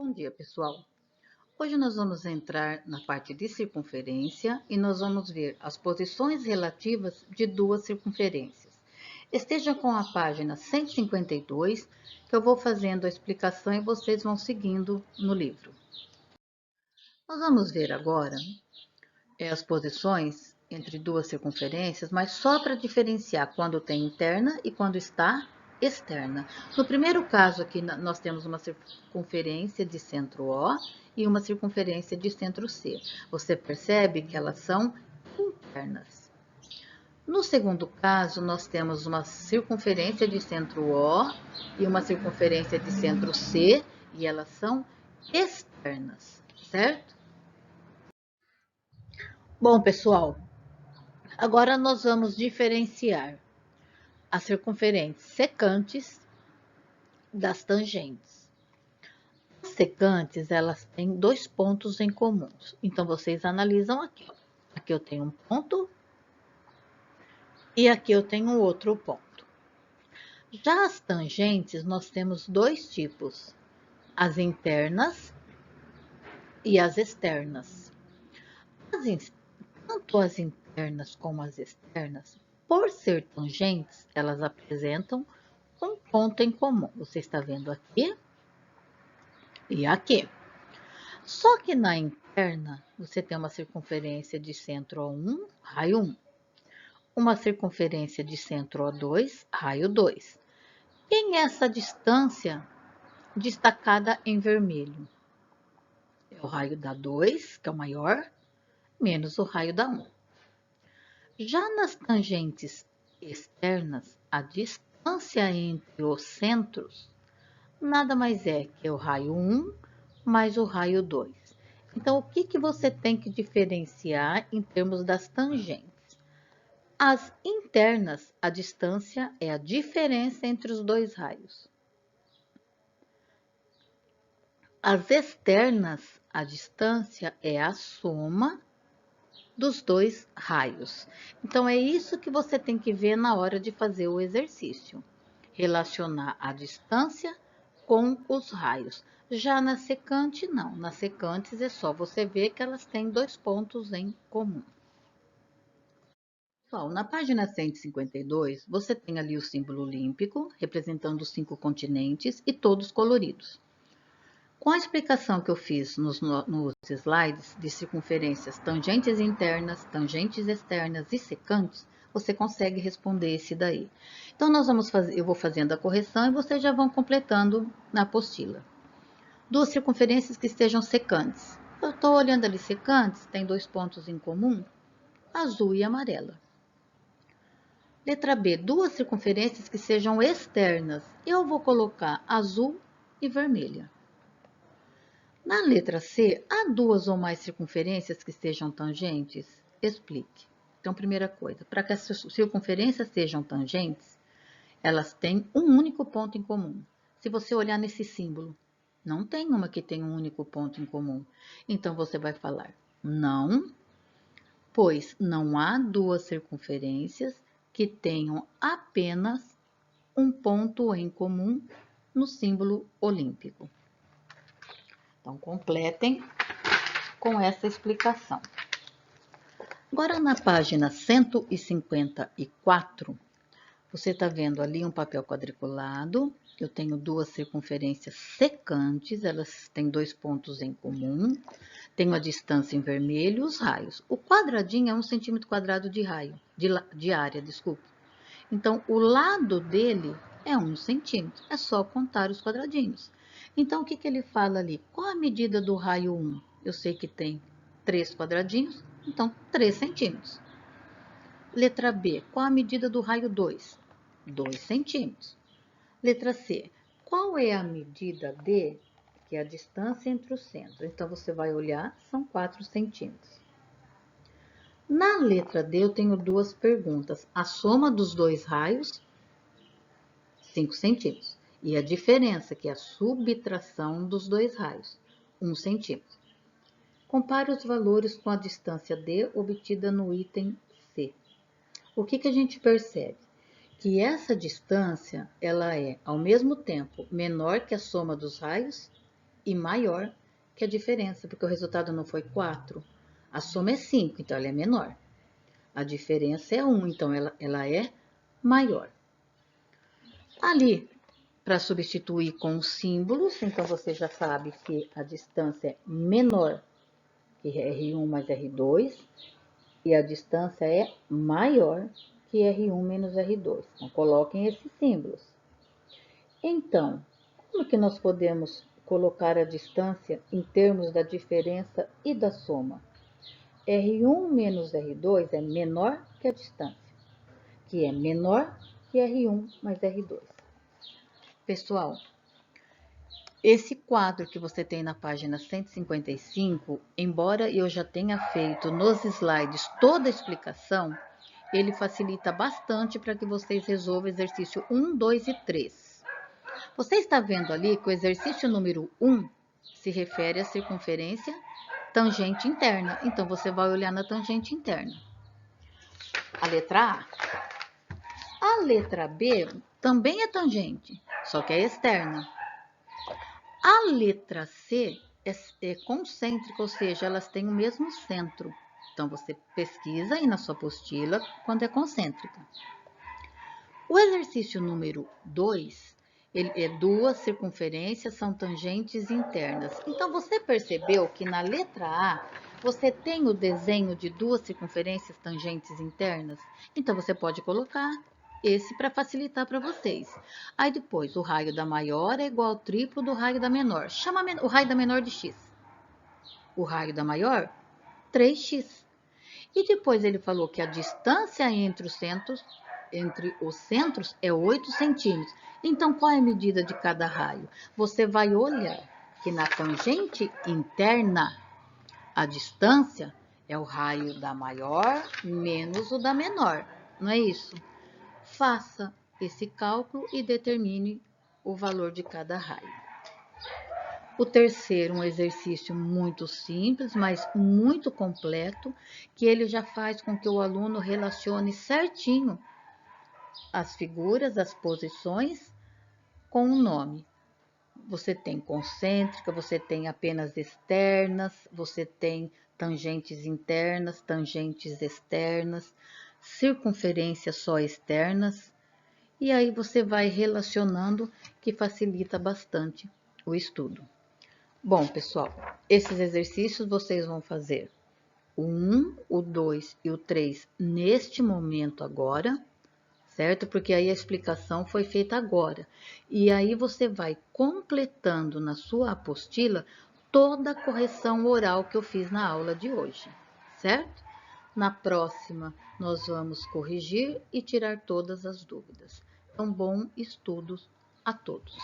Bom dia, pessoal. Hoje nós vamos entrar na parte de circunferência e nós vamos ver as posições relativas de duas circunferências. Esteja com a página 152, que eu vou fazendo a explicação e vocês vão seguindo no livro. Nós vamos ver agora as posições entre duas circunferências, mas só para diferenciar quando tem interna e quando está externa. No primeiro caso aqui, nós temos uma circunferência de centro O e uma circunferência de centro C. Você percebe que elas são internas. No segundo caso, nós temos uma circunferência de centro O e uma circunferência de centro C, e elas são externas, certo? Bom, pessoal, agora nós vamos diferenciar as circunferências secantes das tangentes. As secantes, elas têm dois pontos em comum. Então, vocês analisam aqui. Ó. Aqui eu tenho um ponto e aqui eu tenho outro ponto. Já as tangentes, nós temos dois tipos. As internas e as externas. Tanto as internas como as externas, por ser tangentes, elas apresentam um ponto em comum. Você está vendo aqui e aqui. Só que na interna, você tem uma circunferência de centro O1, raio 1. Uma circunferência de centro O2, raio 2. Tem essa distância destacada em vermelho. É o raio da 2, que é o maior, menos o raio da 1. Já nas tangentes externas, a distância entre os centros nada mais é que o raio 1 mais o raio 2. Então, o que você tem que diferenciar em termos das tangentes? As internas, a distância é a diferença entre os dois raios. As externas, a distância é a soma dos dois raios. Então, é isso que você tem que ver na hora de fazer o exercício. Relacionar a distância com os raios. Já na secante, não. Nas secantes é só você ver que elas têm dois pontos em comum. Pessoal, na página 152, você tem ali o símbolo olímpico, representando os 5 continentes e todos coloridos. Com a explicação que eu fiz nos slides de circunferências tangentes internas, tangentes externas e secantes, você consegue responder esse daí. Então, eu vou fazendo a correção e vocês já vão completando na apostila. Duas circunferências que estejam secantes. Eu estou olhando ali secantes, tem dois pontos em comum, azul e amarela. Letra B, duas circunferências que sejam externas. Eu vou colocar azul e vermelha. Na letra C, há duas ou mais circunferências que sejam tangentes? Explique. Então, primeira coisa, para que as circunferências sejam tangentes, elas têm um único ponto em comum. Se você olhar nesse símbolo, não tem uma que tem um único ponto em comum. Então, você vai falar não, pois não há duas circunferências que tenham apenas um ponto em comum no símbolo olímpico. Então, completem com essa explicação. Agora, na página 154, você está vendo ali um papel quadriculado. Eu tenho duas circunferências secantes, elas têm dois pontos em comum. Tenho a distância em vermelho e os raios. O quadradinho é 1 centímetro quadrado de raio, de área, desculpe. Então, o lado dele é 1 centímetro. É só contar os quadradinhos. Então, o que ele fala ali? Qual a medida do raio 1? Eu sei que tem 3 quadradinhos, então 3 centímetros. Letra B, qual a medida do raio 2? 2 centímetros. Letra C, qual é a medida D, que é a distância entre os centros? Então, você vai olhar, são 4 centímetros. Na letra D, eu tenho duas perguntas. A soma dos dois raios, 5 centímetros. E a diferença, que é a subtração dos dois raios, 1 centímetro. Compare os valores com a distância D obtida no item C. O que a gente percebe? Que essa distância, ela é, ao mesmo tempo, menor que a soma dos raios e maior que a diferença, porque o resultado não foi 4. A soma é 5, então ela é menor. A diferença é 1, então ela é maior. Ali, para substituir com os símbolos, então você já sabe que a distância é menor que R1 mais R2 e a distância é maior que R1 menos R2. Então, coloquem esses símbolos. Então, como que nós podemos colocar a distância em termos da diferença e da soma? R1 menos R2 é menor que a distância, que é menor que R1 mais R2. Pessoal, esse quadro que você tem na página 155, embora eu já tenha feito nos slides toda a explicação, ele facilita bastante para que vocês resolvam o exercício 1, 2 e 3. Você está vendo ali que o exercício número 1 se refere à circunferência tangente interna. Então, você vai olhar na tangente interna. A letra A. A letra B também é tangente, só que é externa. A letra C é concêntrica, ou seja, elas têm o mesmo centro. Então, você pesquisa aí na sua apostila quando é concêntrica. O exercício número 2, duas circunferências são tangentes internas. Então, você percebeu que na letra A, você tem o desenho de duas circunferências tangentes internas? Então, você pode colocar esse para facilitar para vocês. Aí depois, o raio da maior é igual ao triplo do raio da menor. Chama o raio da menor de x. O raio da maior, 3x. E depois ele falou que a distância entre os centros é 8 centímetros. Então, qual é a medida de cada raio? Você vai olhar que na tangente interna, a distância é o raio da maior menos o da menor. Não é isso? Faça esse cálculo e determine o valor de cada raio. O terceiro, um exercício muito simples, mas muito completo, que ele já faz com que o aluno relacione certinho as figuras, as posições com o nome. Você tem concêntrica, você tem apenas externas, você tem tangentes internas, tangentes externas, circunferências só externas, e aí você vai relacionando, que facilita bastante o estudo. Bom, pessoal, esses exercícios vocês vão fazer o 1, o 2 e o 3 neste momento agora, certo? Porque aí a explicação foi feita agora. E aí você vai completando na sua apostila toda a correção oral que eu fiz na aula de hoje, certo? Na próxima, nós vamos corrigir e tirar todas as dúvidas. Então, bom estudo a todos.